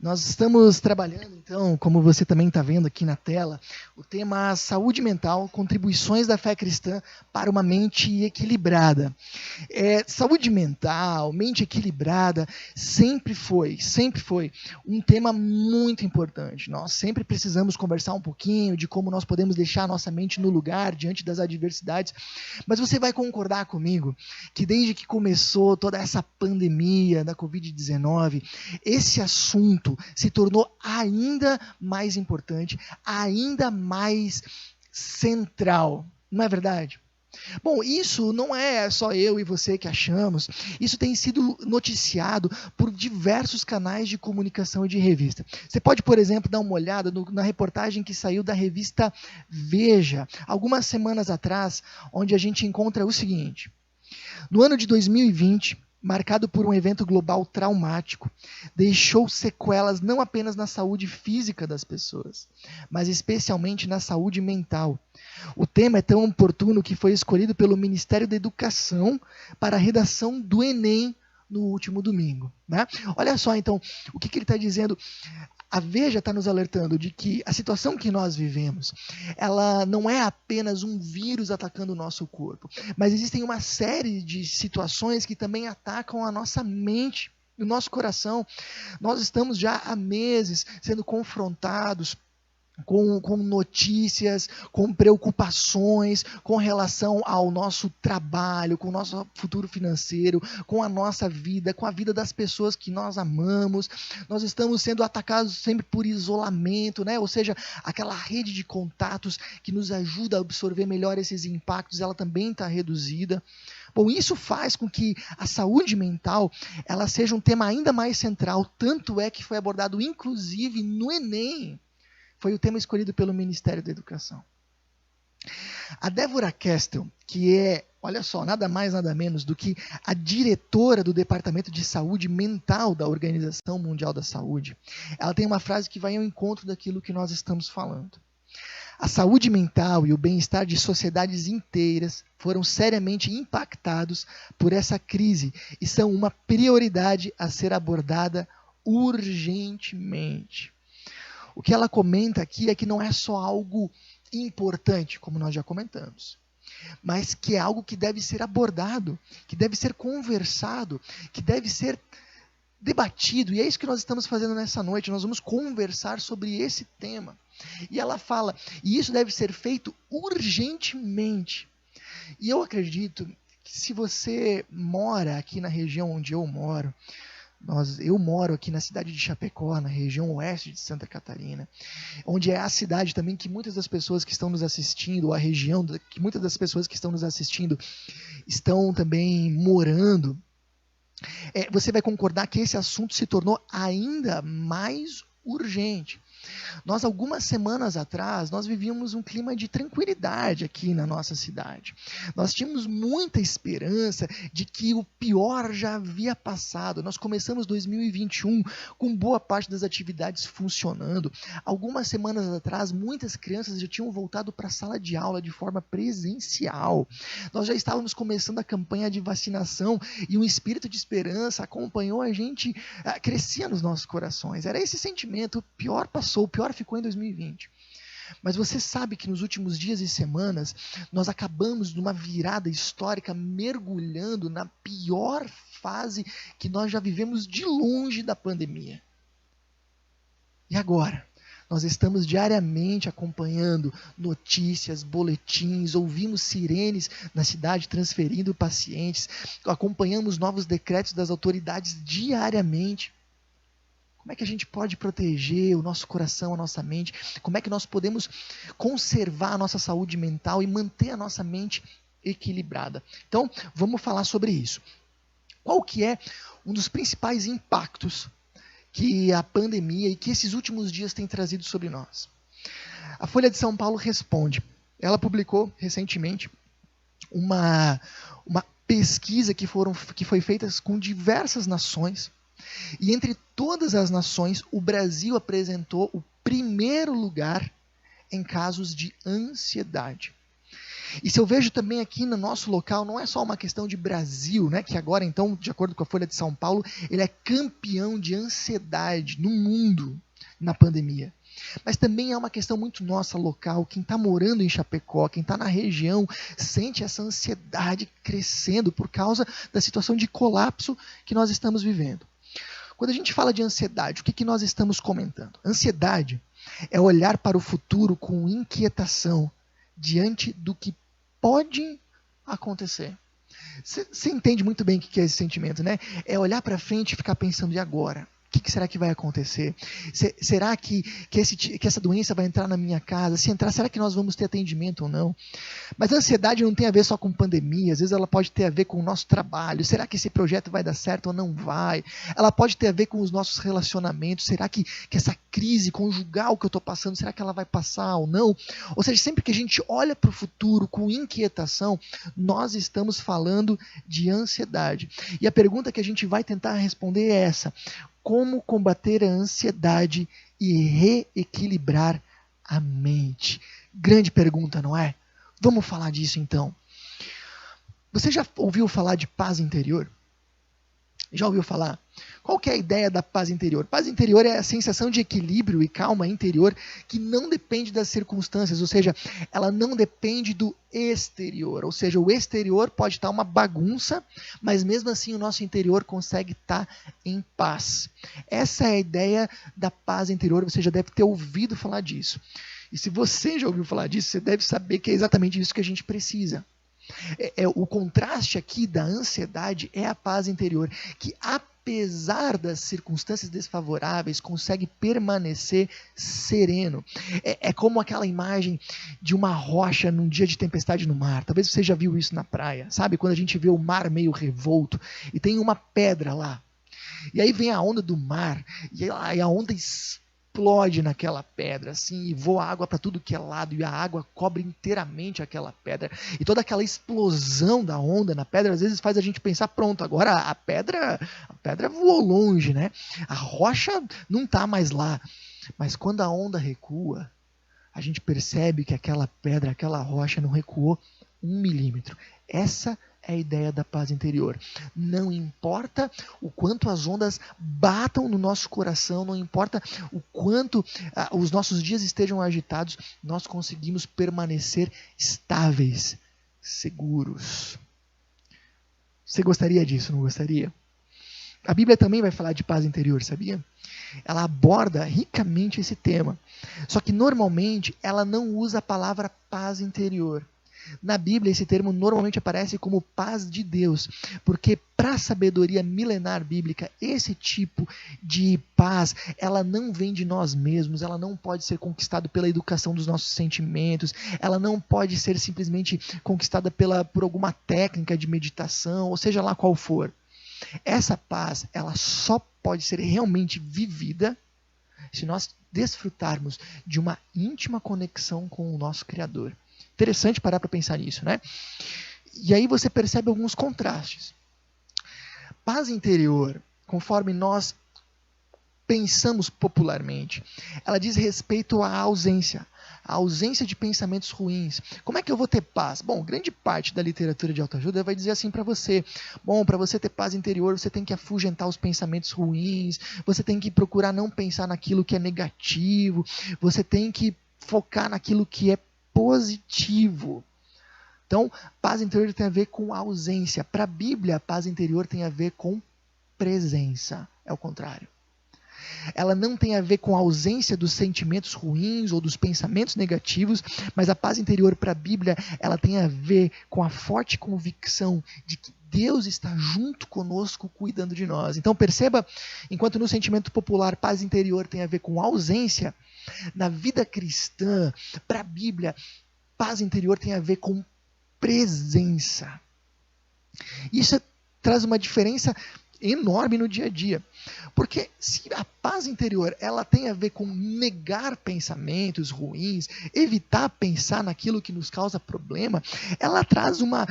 Nós estamos trabalhando, então, como você também está vendo aqui na tela, o tema saúde mental, contribuições da fé cristã para uma mente equilibrada. Saúde mental, mente equilibrada, sempre foi um tema muito importante. Nós sempre precisamos conversar um pouquinho de como nós podemos deixar a nossa mente no lugar diante das adversidades, mas você vai concordar comigo que desde que começou toda essa pandemia da Covid-19, esse assunto se tornou ainda mais importante, ainda mais central. Não é verdade? Bom, isso não é só eu e você que achamos, isso tem sido noticiado por diversos canais de comunicação e de revista. Você pode, por exemplo, dar uma olhada na reportagem que saiu da revista Veja, algumas semanas atrás, onde a gente encontra o seguinte: no ano de 2020, marcado por um evento global traumático, deixou sequelas não apenas na saúde física das pessoas, mas especialmente na saúde mental. O tema é tão oportuno que foi escolhido pelo Ministério da Educação para a redação do Enem no último domingo, né? Olha só, então, o que ele está dizendo. A Veja está nos alertando de que a situação que nós vivemos, ela não é apenas um vírus atacando o nosso corpo, mas existem uma série de situações que também atacam a nossa mente, o nosso coração. Nós estamos já há meses sendo confrontados com notícias, com preocupações com relação ao nosso trabalho, com o nosso futuro financeiro, com a nossa vida, com a vida das pessoas que nós amamos. Nós estamos sendo atacados sempre por isolamento, né? Ou seja, aquela rede de contatos que nos ajuda a absorver melhor esses impactos, ela também está reduzida. Bom, isso faz com que a saúde mental ela seja um tema ainda mais central, tanto é que foi abordado inclusive no Enem. Foi o tema escolhido pelo Ministério da Educação. A Deborah Castle, que é, olha só, nada mais, nada menos do que a diretora do Departamento de Saúde Mental da Organização Mundial da Saúde, ela tem uma frase que vai ao encontro daquilo que nós estamos falando. A saúde mental e o bem-estar de sociedades inteiras foram seriamente impactados por essa crise e são uma prioridade a ser abordada urgentemente. O que ela comenta aqui é que não é só algo importante, como nós já comentamos, mas que é algo que deve ser abordado, que deve ser conversado, que deve ser debatido. E é isso que nós estamos fazendo nessa noite. Nós vamos conversar sobre esse tema. E ela fala, e isso deve ser feito urgentemente. E eu acredito que se você mora aqui na região onde eu moro, eu moro aqui na cidade de Chapecó, na região oeste de Santa Catarina, onde é a cidade também que muitas das pessoas que estão nos assistindo, ou a região que muitas das pessoas que estão nos assistindo estão também morando. Você vai concordar que esse assunto se tornou ainda mais urgente. Nós, algumas semanas atrás, nós vivíamos um clima de tranquilidade aqui na nossa cidade. Nós tínhamos muita esperança de que o pior já havia passado. Nós começamos 2021 com boa parte das atividades funcionando. Algumas semanas atrás, muitas crianças já tinham voltado para a sala de aula de forma presencial. Nós já estávamos começando a campanha de vacinação e um espírito de esperança acompanhou a gente, crescia nos nossos corações. Era esse sentimento, o pior passou. O pior ficou em 2020. Mas você sabe que nos últimos dias e semanas, nós acabamos numa virada histórica, mergulhando na pior fase que nós já vivemos de longe da pandemia. E agora? Nós estamos diariamente acompanhando notícias, boletins, ouvimos sirenes na cidade transferindo pacientes, acompanhamos novos decretos das autoridades diariamente. Como é que a gente pode proteger o nosso coração, a nossa mente? Como é que nós podemos conservar a nossa saúde mental e manter a nossa mente equilibrada? Então, vamos falar sobre isso. Qual que é um dos principais impactos que a pandemia e que esses últimos dias têm trazido sobre nós? A Folha de São Paulo responde. Ela publicou recentemente uma pesquisa que foi feita com diversas nações. E entre todas as nações, o Brasil apresentou o primeiro lugar em casos de ansiedade. E se eu vejo também aqui no nosso local, não é só uma questão de Brasil, né, que agora, então, de acordo com a Folha de São Paulo, ele é campeão de ansiedade no mundo na pandemia. Mas também é uma questão muito nossa local. Quem está morando em Chapecó, quem está na região, sente essa ansiedade crescendo por causa da situação de colapso que nós estamos vivendo. Quando a gente fala de ansiedade, o que nós estamos comentando? Ansiedade é olhar para o futuro com inquietação diante do que pode acontecer. Você entende muito bem o que é esse sentimento, né? É olhar para frente e ficar pensando, e agora? O que será que vai acontecer? Será que essa doença vai entrar na minha casa? Se entrar, será que nós vamos ter atendimento ou não? Mas a ansiedade não tem a ver só com pandemia. Às vezes ela pode ter a ver com o nosso trabalho. Será que esse projeto vai dar certo ou não vai? Ela pode ter a ver com os nossos relacionamentos. Será que essa crise conjugal que eu estou passando, será que ela vai passar ou não? Ou seja, sempre que a gente olha para o futuro com inquietação, nós estamos falando de ansiedade. E a pergunta que a gente vai tentar responder é essa: como combater a ansiedade e reequilibrar a mente? Grande pergunta, não é? Vamos falar disso então. Você já ouviu falar de paz interior? Já ouviu falar? Qual que é a ideia da paz interior? Paz interior é a sensação de equilíbrio e calma interior que não depende das circunstâncias, ou seja, ela não depende do exterior. Ou seja, o exterior pode estar uma bagunça, mas mesmo assim o nosso interior consegue estar em paz. Essa é a ideia da paz interior, você já deve ter ouvido falar disso. E se você já ouviu falar disso, você deve saber que é exatamente isso que a gente precisa. O contraste aqui da ansiedade é a paz interior, que apesar das circunstâncias desfavoráveis, consegue permanecer sereno. É como aquela imagem de uma rocha num dia de tempestade no mar. Talvez você já viu isso na praia, sabe? Quando a gente vê o mar meio revolto e tem uma pedra lá. E aí vem a onda do mar e a onda explode naquela pedra, assim, e voa água para tudo que é lado, e a água cobre inteiramente aquela pedra. E toda aquela explosão da onda na pedra, às vezes faz a gente pensar, pronto, agora a pedra voou longe, né? A rocha não está mais lá. Mas quando a onda recua, a gente percebe que aquela pedra, aquela rocha não recuou 1 milímetro. Essa é a ideia da paz interior. Não importa o quanto as ondas batam no nosso coração, não importa o quanto os nossos dias estejam agitados, nós conseguimos permanecer estáveis, seguros. Você gostaria disso, não gostaria? A Bíblia também vai falar de paz interior, sabia? Ela aborda ricamente esse tema. Só que normalmente ela não usa a palavra paz interior. Na Bíblia, esse termo normalmente aparece como paz de Deus, porque para a sabedoria milenar bíblica, esse tipo de paz, ela não vem de nós mesmos, ela não pode ser conquistada pela educação dos nossos sentimentos, ela não pode ser simplesmente conquistada por alguma técnica de meditação, ou seja lá qual for. Essa paz, ela só pode ser realmente vivida se nós desfrutarmos de uma íntima conexão com o nosso Criador. Interessante parar para pensar nisso, né? E aí você percebe alguns contrastes. Paz interior, conforme nós pensamos popularmente, ela diz respeito à ausência de pensamentos ruins. Como é que eu vou ter paz? Bom, grande parte da literatura de autoajuda vai dizer assim para você. Bom, para você ter paz interior, você tem que afugentar os pensamentos ruins, você tem que procurar não pensar naquilo que é negativo, você tem que focar naquilo que é positivo. Então, paz interior tem a ver com ausência. Para a Bíblia, a paz interior tem a ver com presença. É o contrário. Ela não tem a ver com a ausência dos sentimentos ruins ou dos pensamentos negativos, mas a paz interior para a Bíblia, ela tem a ver com a forte convicção de que Deus está junto conosco, cuidando de nós. Então perceba, enquanto no sentimento popular paz interior tem a ver com ausência, na vida cristã, para a Bíblia, paz interior tem a ver com presença. Isso traz uma diferença enorme no dia a dia. Porque se a paz interior ela tem a ver com negar pensamentos ruins, evitar pensar naquilo que nos causa problema, ela traz uma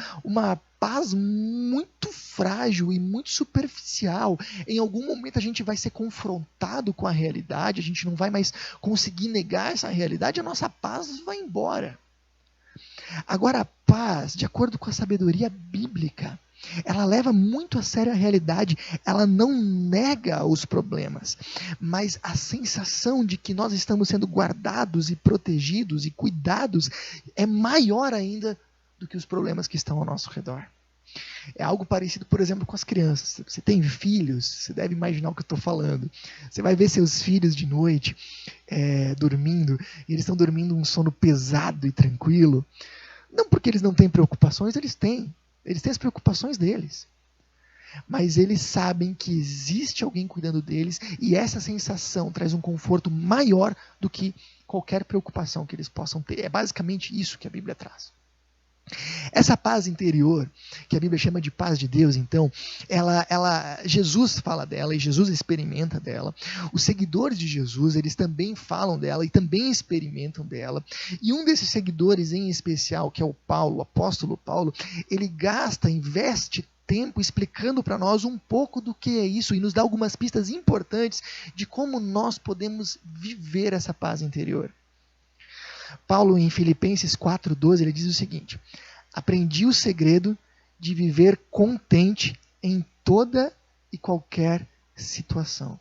paz muito frágil e muito superficial. Em algum momento a gente vai ser confrontado com a realidade, a gente não vai mais conseguir negar essa realidade, a nossa paz vai embora. Agora, a paz, de acordo com a sabedoria bíblica, ela leva muito a sério a realidade, ela não nega os problemas, mas a sensação de que nós estamos sendo guardados e protegidos e cuidados é maior ainda do que os problemas que estão ao nosso redor. É algo parecido, por exemplo, com as crianças. Você tem filhos, você deve imaginar o que eu estou falando. Você vai ver seus filhos de noite dormindo, e eles estão dormindo um sono pesado e tranquilo. Não porque eles não têm preocupações, eles têm. Eles têm as preocupações deles. Mas eles sabem que existe alguém cuidando deles, e essa sensação traz um conforto maior do que qualquer preocupação que eles possam ter. É basicamente isso que a Bíblia traz. Essa paz interior, que a Bíblia chama de paz de Deus, então, Jesus fala dela e Jesus experimenta dela. Os seguidores de Jesus, eles também falam dela e também experimentam dela. E um desses seguidores em especial, que é o Paulo, o apóstolo Paulo, ele investe tempo explicando para nós um pouco do que é isso e nos dá algumas pistas importantes de como nós podemos viver essa paz interior. Paulo, em Filipenses 4,12, ele diz o seguinte: aprendi o segredo de viver contente em toda e qualquer situação.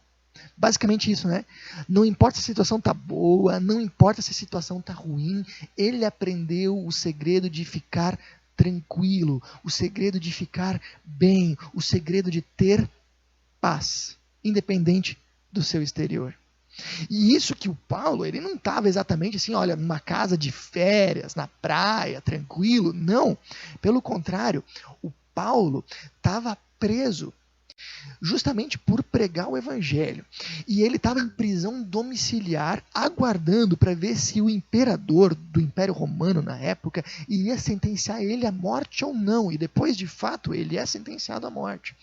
Basicamente isso, né? Não importa se a situação está boa, não importa se a situação está ruim, ele aprendeu o segredo de ficar tranquilo, o segredo de ficar bem, o segredo de ter paz, independente do seu exterior. E isso que o Paulo, ele não estava exatamente assim, olha, numa casa de férias, na praia, tranquilo. Não. Pelo contrário, o Paulo estava preso justamente por pregar o evangelho. E ele estava em prisão domiciliar, aguardando para ver se o imperador do Império Romano na época iria sentenciar ele à morte ou não. E depois, de fato, ele é sentenciado à morte.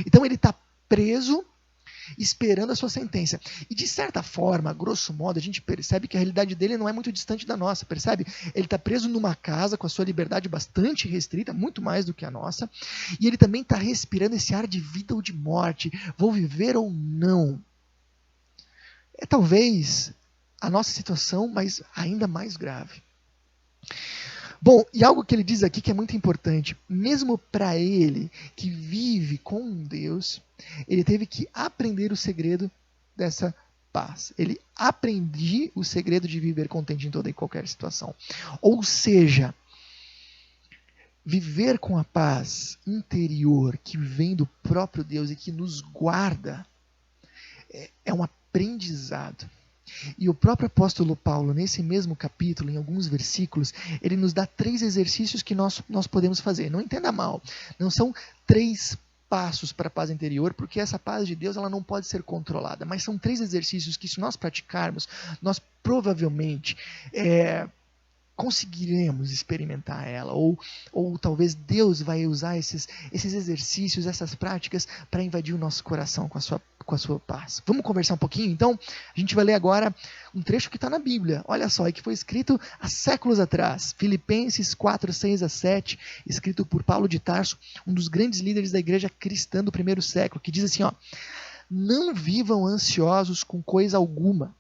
Então ele está preso, esperando a sua sentença. E de certa forma, grosso modo, a gente percebe que a realidade dele não é muito distante da nossa, percebe? Ele está preso numa casa com a sua liberdade bastante restrita, muito mais do que a nossa, e ele também está respirando esse ar de vida ou de morte, vou viver ou não. É talvez a nossa situação, mas ainda mais grave. Bom, e algo que ele diz aqui que é muito importante, mesmo para ele que vive com Deus, ele teve que aprender o segredo dessa paz. Ele aprendia o segredo de viver contente em toda e qualquer situação. Ou seja, viver com a paz interior que vem do próprio Deus e que nos guarda é um aprendizado. E o próprio apóstolo Paulo, nesse mesmo capítulo, em alguns versículos, ele nos dá 3 exercícios que nós podemos fazer. Não entenda mal, não são 3 passos para a paz interior, porque essa paz de Deus ela não pode ser controlada, mas são 3 exercícios que, se nós praticarmos, nós provavelmente conseguiremos experimentar ela, ou talvez Deus vai usar esses exercícios, essas práticas para invadir o nosso coração com a sua paz. Vamos conversar um pouquinho? Então, a gente vai ler agora um trecho que está na Bíblia, olha só, e que foi escrito há séculos atrás, Filipenses 4, 6 a 7, escrito por Paulo de Tarso, um dos grandes líderes da igreja cristã do primeiro século, que diz assim, ó: não vivam ansiosos com coisa alguma.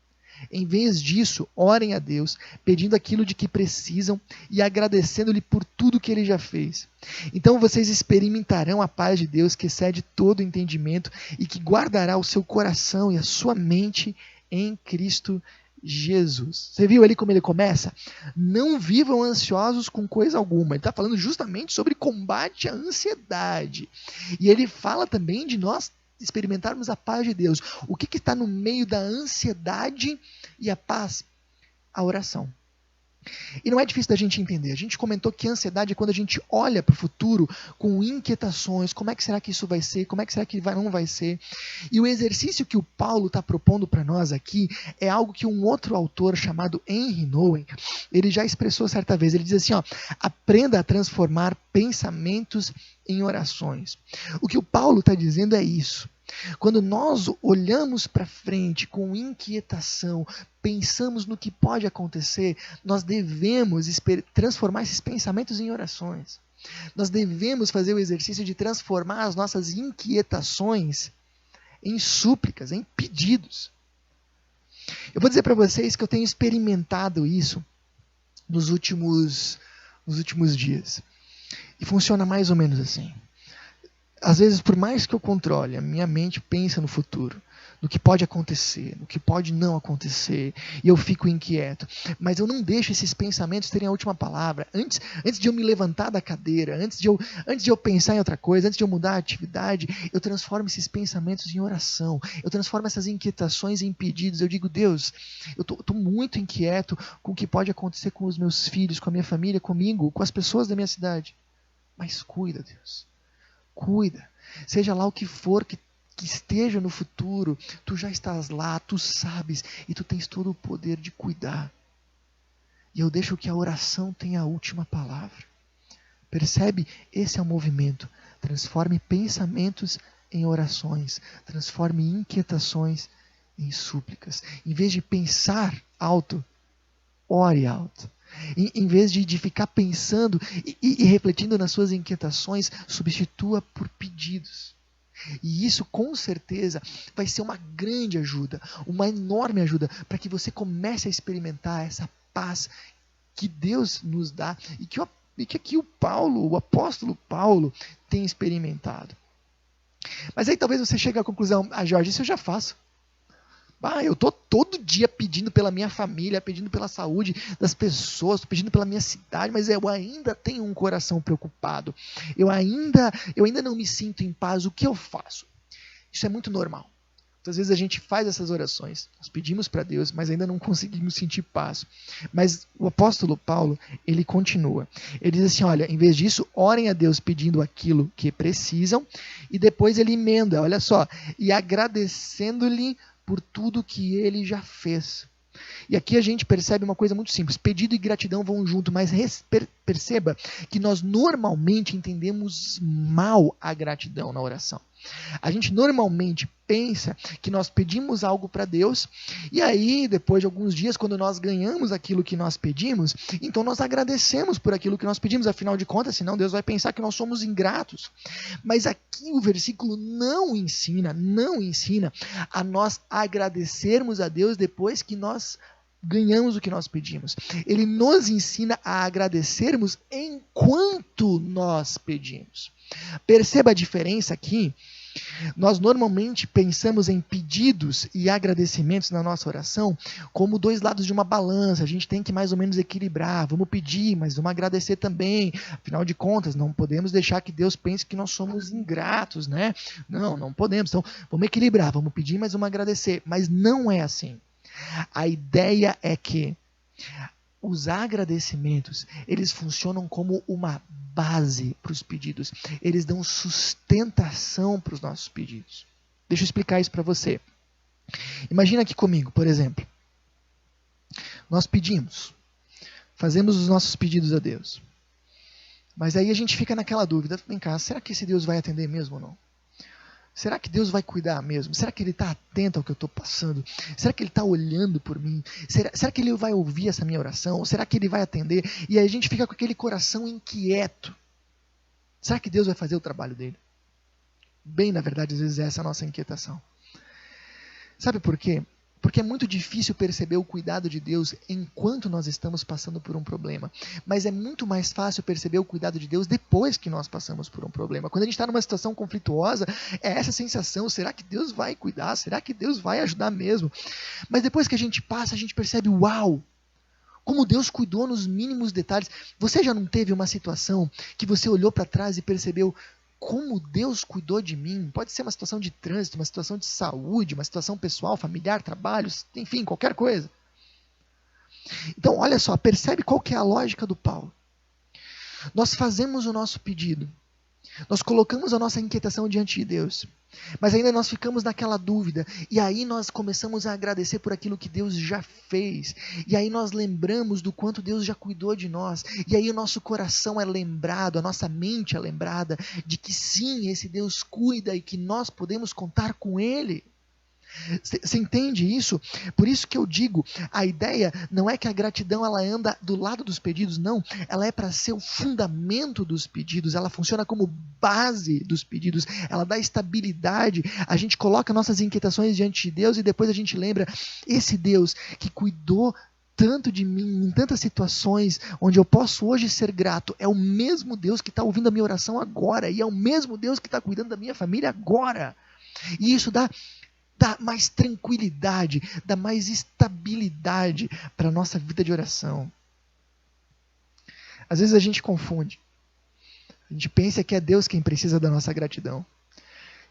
Em vez disso, orem a Deus, pedindo aquilo de que precisam e agradecendo-lhe por tudo que ele já fez. Então vocês experimentarão a paz de Deus que excede todo entendimento e que guardará o seu coração e a sua mente em Cristo Jesus. Você viu ali como ele começa? Não vivam ansiosos com coisa alguma. Ele está falando justamente sobre combate à ansiedade. E ele fala também de nós experimentarmos a paz de Deus. O que está no meio da ansiedade e a paz? A oração. E não é difícil da gente entender. A gente comentou que a ansiedade é quando a gente olha para o futuro com inquietações. Como é que será que isso vai ser? Como é que será que não vai ser? E o exercício que o Paulo está propondo para nós aqui é algo que um outro autor chamado Henry Nouwen, ele já expressou certa vez. Ele diz assim, ó: aprenda a transformar pensamentos em orações. O que o Paulo está dizendo é isso. Quando nós olhamos para frente com inquietação, pensamos no que pode acontecer, nós devemos transformar esses pensamentos em orações. Nós devemos fazer o exercício de transformar as nossas inquietações em súplicas, em pedidos. Eu vou dizer para vocês que eu tenho experimentado isso nos últimos nos últimos dias. E funciona mais ou menos assim. Às vezes, por mais que eu controle, a minha mente pensa no futuro, no que pode acontecer, no que pode não acontecer, e eu fico inquieto. Mas eu não deixo esses pensamentos terem a última palavra. Antes de eu me levantar da cadeira, antes de eu pensar em outra coisa, antes de eu mudar a atividade, eu transformo esses pensamentos em oração. Eu transformo essas inquietações em pedidos. Eu digo, Deus, eu estou muito inquieto com o que pode acontecer com os meus filhos, com a minha família, comigo, com as pessoas da minha cidade. Mas cuida, Deus. Cuida. Seja lá o que for que esteja no futuro, tu já estás lá, tu sabes, e tu tens todo o poder de cuidar. E eu deixo que a oração tenha a última palavra. Percebe? Esse é o movimento. Transforme pensamentos em orações. Transforme inquietações em súplicas. Em vez de pensar alto, ore alto. Em vez de ficar pensando e refletindo nas suas inquietações, substitua por pedidos. E isso com certeza vai ser uma grande ajuda, uma enorme ajuda, para que você comece a experimentar essa paz que Deus nos dá e que aqui o apóstolo Paulo tem experimentado. Mas aí talvez você chegue à conclusão, Jorge, isso eu já faço. Eu estou todo dia pedindo pela minha família, pedindo pela saúde das pessoas, pedindo pela minha cidade, mas eu ainda tenho um coração preocupado. Eu ainda não me sinto em paz. O que eu faço? Isso é muito normal. Muitas vezes a gente faz essas orações, nós pedimos para Deus, mas ainda não conseguimos sentir paz. Mas o apóstolo Paulo, ele continua. Ele diz assim, olha, em vez disso, orem a Deus pedindo aquilo que precisam, e depois ele emenda, olha só, e agradecendo-lhe por tudo que ele já fez. E aqui a gente percebe uma coisa muito simples. Pedido e gratidão vão junto, mas perceba que nós normalmente entendemos mal a gratidão na oração. A gente normalmente pensa que nós pedimos algo para Deus e aí, depois de alguns dias, quando nós ganhamos aquilo que nós pedimos, então nós agradecemos por aquilo que nós pedimos. Afinal de contas, senão Deus vai pensar que nós somos ingratos. Mas aqui o versículo não ensina a nós agradecermos a Deus depois que nós ganhamos o que nós pedimos. Ele nos ensina a agradecermos enquanto nós pedimos. Perceba a diferença aqui. Nós normalmente pensamos em pedidos e agradecimentos na nossa oração como dois lados de uma balança. A gente tem que mais ou menos equilibrar. Vamos pedir, mas vamos agradecer também. Afinal de contas, não podemos deixar que Deus pense que nós somos ingratos, né? Não podemos. Então, vamos equilibrar. Vamos pedir, mas vamos agradecer. Mas não é assim. A ideia é que os agradecimentos, eles funcionam como uma base para os pedidos. Eles dão sustentação para os nossos pedidos. Deixa eu explicar isso para você. Imagina aqui comigo, por exemplo. Nós pedimos, fazemos os nossos pedidos a Deus. Mas aí a gente fica naquela dúvida, vem cá, será que esse Deus vai atender mesmo ou não? Será que Deus vai cuidar mesmo? Será que Ele está atento ao que eu estou passando? Será que Ele está olhando por mim? Será que Ele vai ouvir essa minha oração? Será que Ele vai atender? E aí a gente fica com aquele coração inquieto. Será que Deus vai fazer o trabalho dele? Bem, na verdade, às vezes essa é a nossa inquietação. Sabe por quê? Porque é muito difícil perceber o cuidado de Deus enquanto nós estamos passando por um problema. Mas é muito mais fácil perceber o cuidado de Deus depois que nós passamos por um problema. Quando a gente está numa situação conflituosa, é essa sensação, será que Deus vai cuidar? Será que Deus vai ajudar mesmo? Mas depois que a gente passa, a gente percebe, uau! Como Deus cuidou nos mínimos detalhes. Você já não teve uma situação que você olhou para trás e percebeu como Deus cuidou de mim? Pode ser uma situação de trânsito, uma situação de saúde, uma situação pessoal, familiar, trabalho, enfim, qualquer coisa. Então, olha só, percebe qual que é a lógica do Paulo. Nós fazemos o nosso pedido. Nós colocamos a nossa inquietação diante de Deus. Mas ainda nós ficamos naquela dúvida. E aí nós começamos a agradecer por aquilo que Deus já fez. E aí nós lembramos do quanto Deus já cuidou de nós. E aí o nosso coração é lembrado, a nossa mente é lembrada de que sim, esse Deus cuida e que nós podemos contar com Ele. Você entende isso? Por isso que eu digo, a ideia não é que a gratidão ela anda do lado dos pedidos, não. Ela é para ser o fundamento dos pedidos, ela funciona como base dos pedidos, ela dá estabilidade. A gente coloca nossas inquietações diante de Deus e depois a gente lembra, esse Deus que cuidou tanto de mim, em tantas situações onde eu posso hoje ser grato. É o mesmo Deus que está ouvindo a minha oração agora, e é o mesmo Deus que está cuidando da minha família agora. E isso dá mais tranquilidade, dá mais estabilidade para a nossa vida de oração. Às vezes a gente confunde. A gente pensa que é Deus quem precisa da nossa gratidão.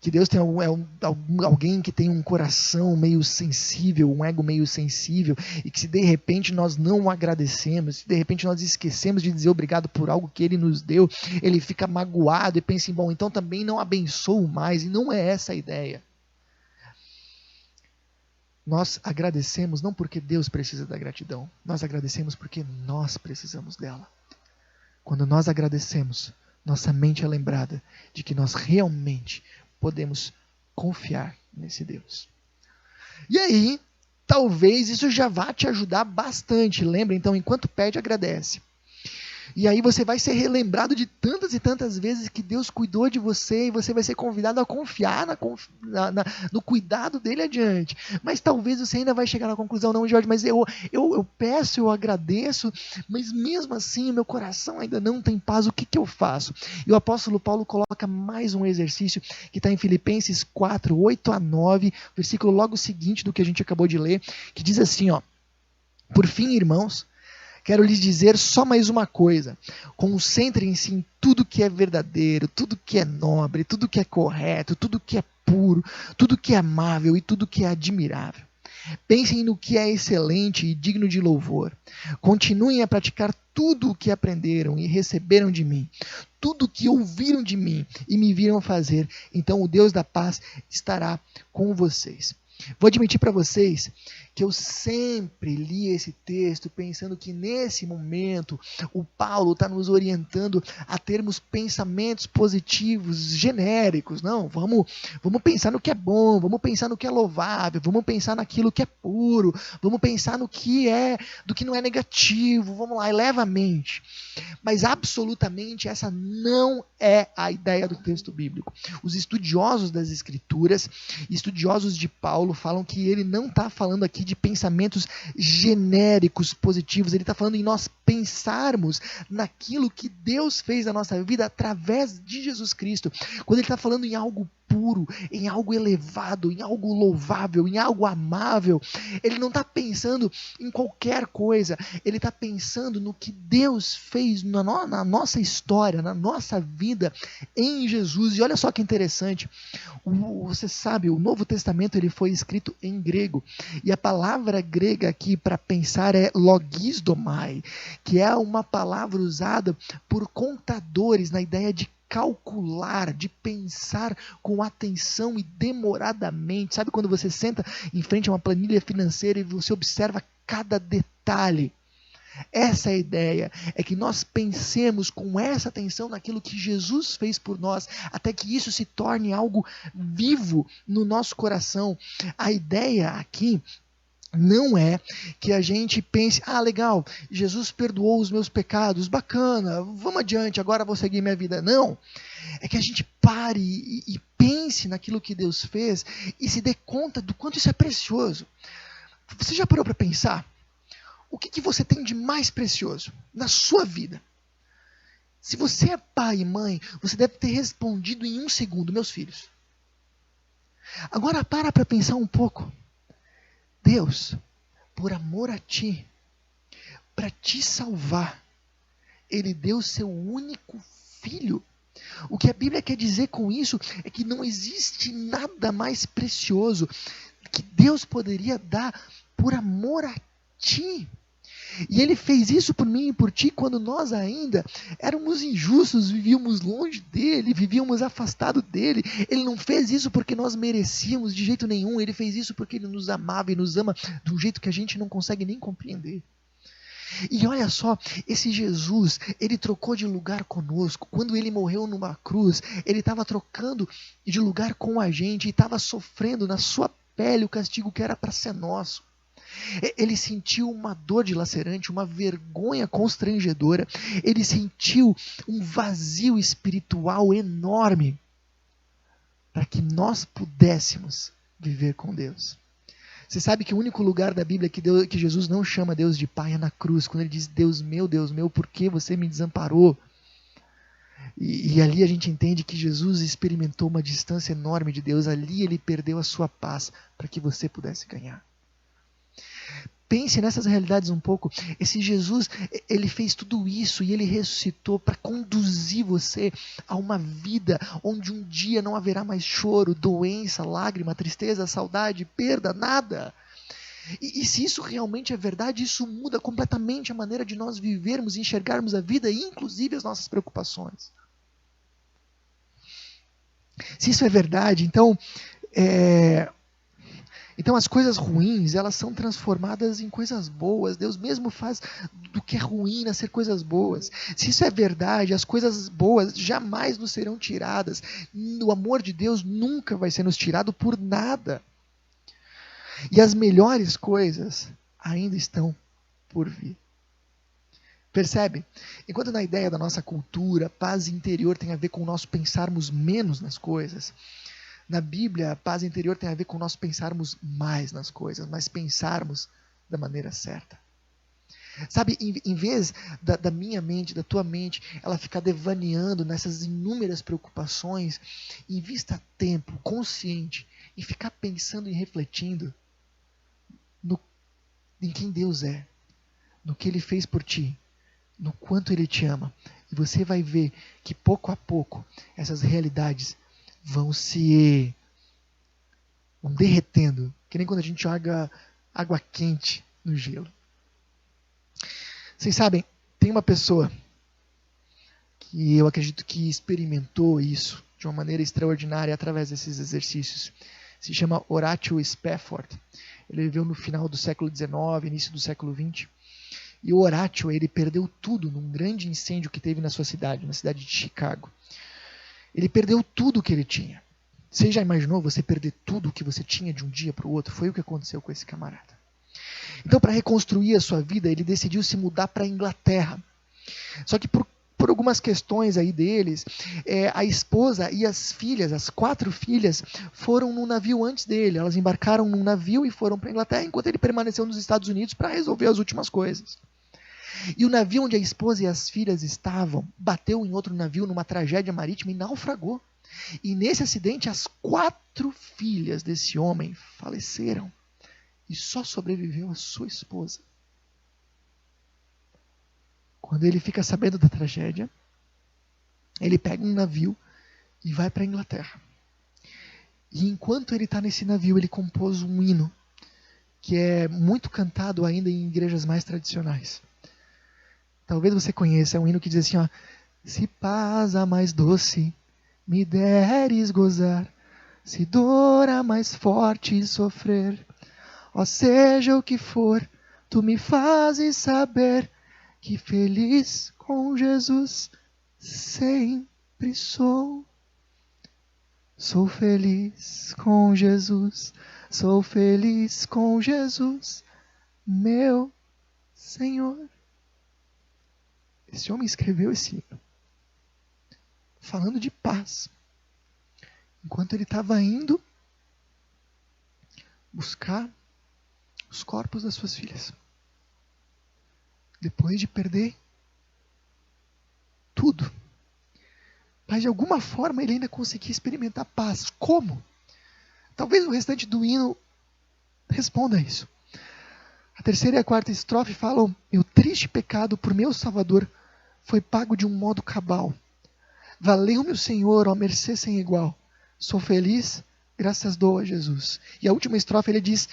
Que Deus tem alguém que tem um coração meio sensível, um ego meio sensível, e que se de repente nós não o agradecemos, se de repente nós esquecemos de dizer obrigado por algo que Ele nos deu, Ele fica magoado e pensa em, bom, então também não abençoo mais, e não é essa a ideia. Nós agradecemos não porque Deus precisa da gratidão, nós agradecemos porque nós precisamos dela. Quando nós agradecemos, nossa mente é lembrada de que nós realmente podemos confiar nesse Deus. E aí, talvez isso já vá te ajudar bastante. Lembra? Então, enquanto pede, agradece. E aí você vai ser relembrado de tantas e tantas vezes que Deus cuidou de você, e você vai ser convidado a confiar no cuidado dele adiante. Mas talvez você ainda vai chegar na conclusão, não, Jorge, mas eu peço, eu agradeço, mas mesmo assim o meu coração ainda não tem paz, o que eu faço? E o apóstolo Paulo coloca mais um exercício que está em Filipenses 4, 8-9, versículo logo seguinte do que a gente acabou de ler, que diz assim, ó: por fim, irmãos, quero lhes dizer só mais uma coisa: concentrem-se em tudo que é verdadeiro, tudo que é nobre, tudo que é correto, tudo que é puro, tudo que é amável e tudo que é admirável. Pensem no que é excelente e digno de louvor. Continuem a praticar tudo o que aprenderam e receberam de mim, tudo o que ouviram de mim e me viram fazer. Então o Deus da paz estará com vocês. Vou admitir para vocês que eu sempre li esse texto pensando que nesse momento o Paulo está nos orientando a termos pensamentos positivos, genéricos. Não, vamos pensar no que é bom, vamos pensar no que é louvável, vamos pensar naquilo que é puro, vamos pensar do que não é negativo, vamos lá, eleva a mente. Mas absolutamente essa não é a ideia do texto bíblico. Os estudiosos das Escrituras, estudiosos de Paulo, falam que ele não está falando aqui de pensamentos genéricos positivos, ele está falando em nós pensarmos naquilo que Deus fez na nossa vida através de Jesus Cristo. Quando ele está falando em algo puro, em algo elevado, em algo louvável, em algo amável, ele não está pensando em qualquer coisa, ele está pensando no que Deus fez na nossa história, na nossa vida em Jesus. E olha só que interessante, você sabe, o Novo Testamento ele foi escrito em grego, e a palavra grega aqui para pensar é logisdomai, que é uma palavra usada por contadores na ideia de calcular, de pensar com atenção e demoradamente. Sabe quando você senta em frente a uma planilha financeira e você observa cada detalhe? Essa é a ideia, é que nós pensemos com essa atenção naquilo que Jesus fez por nós, até que isso se torne algo vivo no nosso coração. A ideia aqui não é que a gente pense, legal, Jesus perdoou os meus pecados, bacana, vamos adiante, agora vou seguir minha vida. Não, é que a gente pare e pense naquilo que Deus fez e se dê conta do quanto isso é precioso. Você já parou para pensar? O que você tem de mais precioso na sua vida? Se você é pai e mãe, você deve ter respondido em 1 segundo: meus filhos. Agora para pensar um pouco. Deus, por amor a ti, para te salvar, Ele deu seu único filho. O que a Bíblia quer dizer com isso é que não existe nada mais precioso que Deus poderia dar por amor a ti. E Ele fez isso por mim e por ti quando nós ainda éramos injustos, vivíamos longe dEle, vivíamos afastados dEle. Ele não fez isso porque nós merecíamos de jeito nenhum, Ele fez isso porque Ele nos amava e nos ama de um jeito que a gente não consegue nem compreender. E olha só, esse Jesus, Ele trocou de lugar conosco. Quando Ele morreu numa cruz, Ele estava trocando de lugar com a gente e estava sofrendo na sua pele o castigo que era para ser nosso. Ele sentiu uma dor dilacerante, uma vergonha constrangedora. Ele sentiu um vazio espiritual enorme para que nós pudéssemos viver com Deus. Você sabe que o único lugar da Bíblia que Jesus não chama Deus de Pai é na cruz, quando ele diz, Deus meu, por que você me desamparou? E ali a gente entende que Jesus experimentou uma distância enorme de Deus, ali ele perdeu a sua paz para que você pudesse ganhar. Pense nessas realidades um pouco. Esse Jesus, ele fez tudo isso e ele ressuscitou para conduzir você a uma vida onde um dia não haverá mais choro, doença, lágrima, tristeza, saudade, perda, nada. E se isso realmente é verdade, isso muda completamente a maneira de nós vivermos e enxergarmos a vida, inclusive as nossas preocupações. Se isso é verdade, então as coisas ruins, elas são transformadas em coisas boas. Deus mesmo faz do que é ruim nascer coisas boas. Se isso é verdade, as coisas boas jamais nos serão tiradas. O amor de Deus nunca vai ser nos tirado por nada. E as melhores coisas ainda estão por vir. Percebe? Enquanto na ideia da nossa cultura, paz interior tem a ver com nós pensarmos menos nas coisas, na Bíblia, a paz interior tem a ver com nós pensarmos mais nas coisas, mas pensarmos da maneira certa. Sabe, em vez da minha mente, da tua mente, ela ficar devaneando nessas inúmeras preocupações, invista tempo consciente em ficar pensando e refletindo em quem Deus é, no que Ele fez por ti, no quanto Ele te ama. E você vai ver que pouco a pouco essas realidades vão derretendo, que nem quando a gente joga água quente no gelo. Vocês sabem, tem uma pessoa que eu acredito que experimentou isso de uma maneira extraordinária através desses exercícios. Se chama Horatio Spafford. Ele viveu no final do século XIX, início do século XX. E o Horatio, ele perdeu tudo num grande incêndio que teve na sua cidade, na cidade de Chicago. Ele perdeu tudo o que ele tinha. Você já imaginou você perder tudo o que você tinha de um dia para o outro? Foi o que aconteceu com esse camarada. Então, para reconstruir a sua vida, ele decidiu se mudar para a Inglaterra. Só que por algumas questões aí deles, a esposa e as filhas, as 4 filhas, foram num navio antes dele. Elas embarcaram num navio e foram para a Inglaterra, enquanto ele permaneceu nos Estados Unidos para resolver as últimas coisas. E o navio onde a esposa e as filhas estavam bateu em outro navio numa tragédia marítima e naufragou. E nesse acidente, as 4 filhas desse homem faleceram. E só sobreviveu a sua esposa. Quando ele fica sabendo da tragédia, ele pega um navio e vai para a Inglaterra. E enquanto ele está nesse navio, ele compôs um hino que é muito cantado ainda em igrejas mais tradicionais. Talvez você conheça, é um hino que diz assim, ó, se paz a mais doce me deres gozar, se dor a mais forte sofrer, ó seja o que for, tu me fazes saber que feliz com Jesus sempre sou. Sou feliz com Jesus, sou feliz com Jesus, meu Senhor. Esse homem escreveu esse hino, falando de paz, enquanto ele estava indo buscar os corpos das suas filhas. Depois de perder tudo. Mas de alguma forma ele ainda conseguia experimentar paz. Como? Talvez o restante do hino responda a isso. A 3ª e a 4ª estrofe falam: meu triste pecado por meu Salvador foi pago de um modo cabal. Valeu-me o Senhor, ó mercê sem igual. Sou feliz, graças dou a Jesus. E a última estrofe ele diz: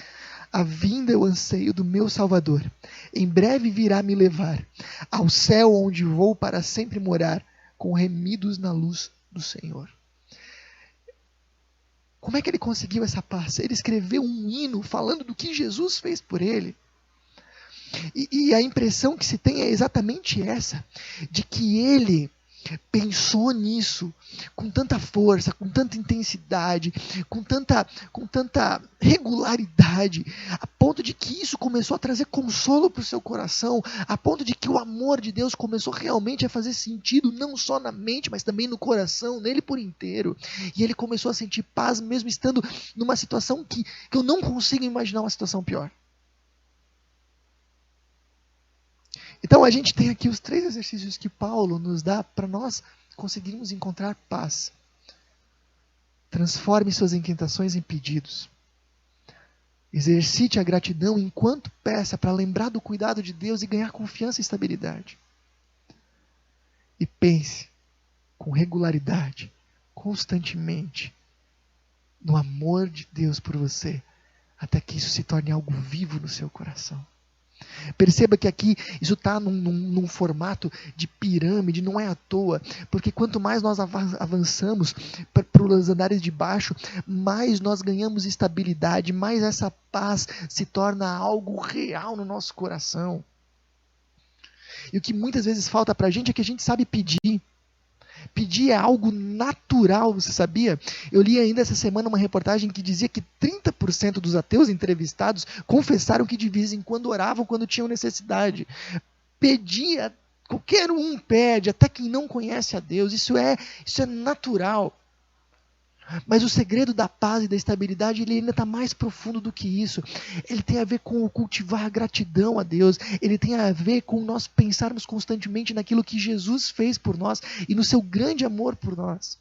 a vinda eu anseio do meu Salvador. Em breve virá me levar ao céu onde vou para sempre morar, com remidos na luz do Senhor. Como é que ele conseguiu essa paz? Ele escreveu um hino falando do que Jesus fez por ele. E a impressão que se tem é exatamente essa, de que ele pensou nisso com tanta força, com tanta intensidade, com tanta regularidade, a ponto de que isso começou a trazer consolo para o seu coração, a ponto de que o amor de Deus começou realmente a fazer sentido, não só na mente, mas também no coração, nele por inteiro. E ele começou a sentir paz, mesmo estando numa situação que eu não consigo imaginar uma situação pior. Então a gente tem aqui os 3 exercícios que Paulo nos dá para nós conseguirmos encontrar paz. Transforme suas inquietações em pedidos. Exercite a gratidão enquanto peça para lembrar do cuidado de Deus e ganhar confiança e estabilidade. E pense com regularidade, constantemente, no amor de Deus por você, até que isso se torne algo vivo no seu coração. Perceba que aqui isso está num formato de pirâmide, não é à toa, porque quanto mais nós avançamos para os andares de baixo, mais nós ganhamos estabilidade, mais essa paz se torna algo real no nosso coração. E o que muitas vezes falta para a gente é que a gente sabe pedir. Pedir é algo natural, você sabia? Eu li ainda essa semana uma reportagem que dizia que 30% dos ateus entrevistados confessaram que de vez em quando oravam quando tinham necessidade. Pedir, qualquer um pede, até quem não conhece a Deus, isso é natural. Mas o segredo da paz e da estabilidade, ele ainda está mais profundo do que isso. Ele tem a ver com o cultivar a gratidão a Deus. Ele tem a ver com nós pensarmos constantemente naquilo que Jesus fez por nós e no seu grande amor por nós.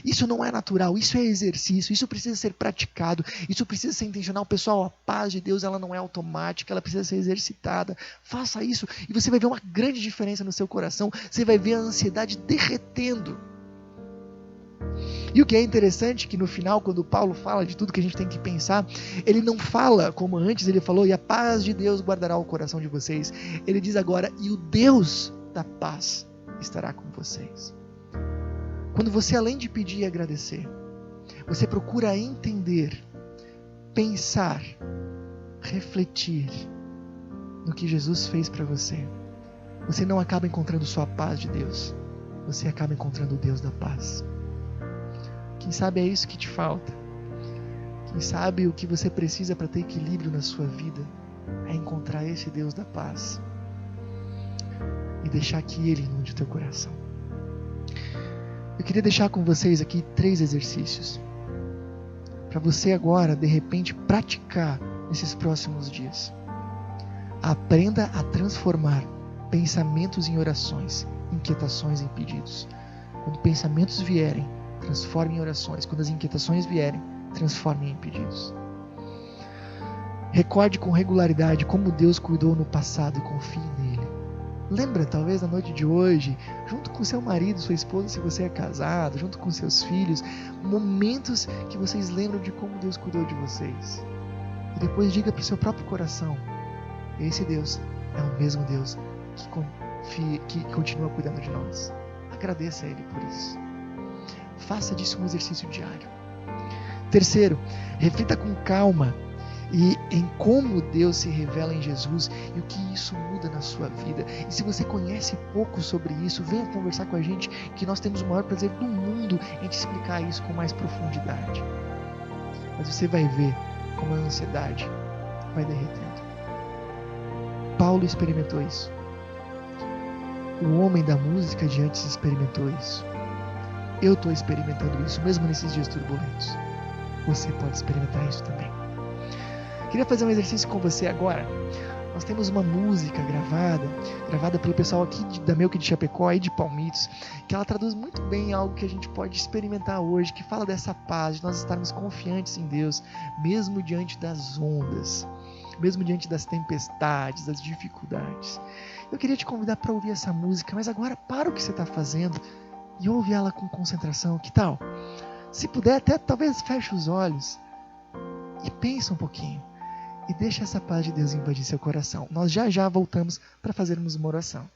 Isso não é natural, isso é exercício, isso precisa ser praticado, isso precisa ser intencional. Pessoal, a paz de Deus ela não é automática, ela precisa ser exercitada. Faça isso e você vai ver uma grande diferença no seu coração. Você vai ver a ansiedade derretendo. E o que é interessante é que no final, quando Paulo fala de tudo que a gente tem que pensar, ele não fala como antes ele falou, e a paz de Deus guardará o coração de vocês. Ele diz agora, e o Deus da paz estará com vocês. Quando você, além de pedir e agradecer, você procura entender, pensar, refletir no que Jesus fez para você, você não acaba encontrando só a paz de Deus, você acaba encontrando o Deus da paz. Quem sabe é isso que te falta. Quem sabe o que você precisa para ter equilíbrio na sua vida é encontrar esse Deus da paz e deixar que Ele inunde o teu coração. Eu queria deixar com vocês aqui 3 exercícios para você agora, de repente, praticar nesses próximos dias. Aprenda a transformar pensamentos em orações, inquietações em pedidos. Quando pensamentos vierem, transforme em orações. Quando as inquietações vierem, transforme em pedidos. Recorde com regularidade como Deus cuidou no passado e confie nele. Lembra, talvez, na noite de hoje, junto com seu marido, sua esposa, se você é casado, junto com seus filhos, momentos que vocês lembram de como Deus cuidou de vocês. E depois diga para o seu próprio coração, esse Deus é o mesmo Deus que continua cuidando de nós. Agradeça a Ele por isso. Faça disso um exercício diário. 3º, reflita com calma e em como Deus se revela em Jesus e o que isso muda na sua vida. E se você conhece pouco sobre isso, venha conversar com a gente, que nós temos o maior prazer do mundo em te explicar isso com mais profundidade. Mas você vai ver como a ansiedade vai derretendo. Paulo experimentou isso. O homem da música de antes experimentou isso. Eu estou experimentando isso, mesmo nesses dias turbulentos. Você pode experimentar isso também. Queria fazer um exercício com você agora. Nós temos uma música gravada pelo pessoal aqui da Melk de Chapecó e de Palmitos, que ela traduz muito bem algo que a gente pode experimentar hoje, que fala dessa paz, de nós estarmos confiantes em Deus, mesmo diante das ondas, mesmo diante das tempestades, das dificuldades. Eu queria te convidar para ouvir essa música, mas agora para o que você está fazendo e ouve ela com concentração. Que tal? Se puder, até talvez feche os olhos e pensa um pouquinho. E deixa essa paz de Deus invadir seu coração. Nós já voltamos para fazermos uma oração.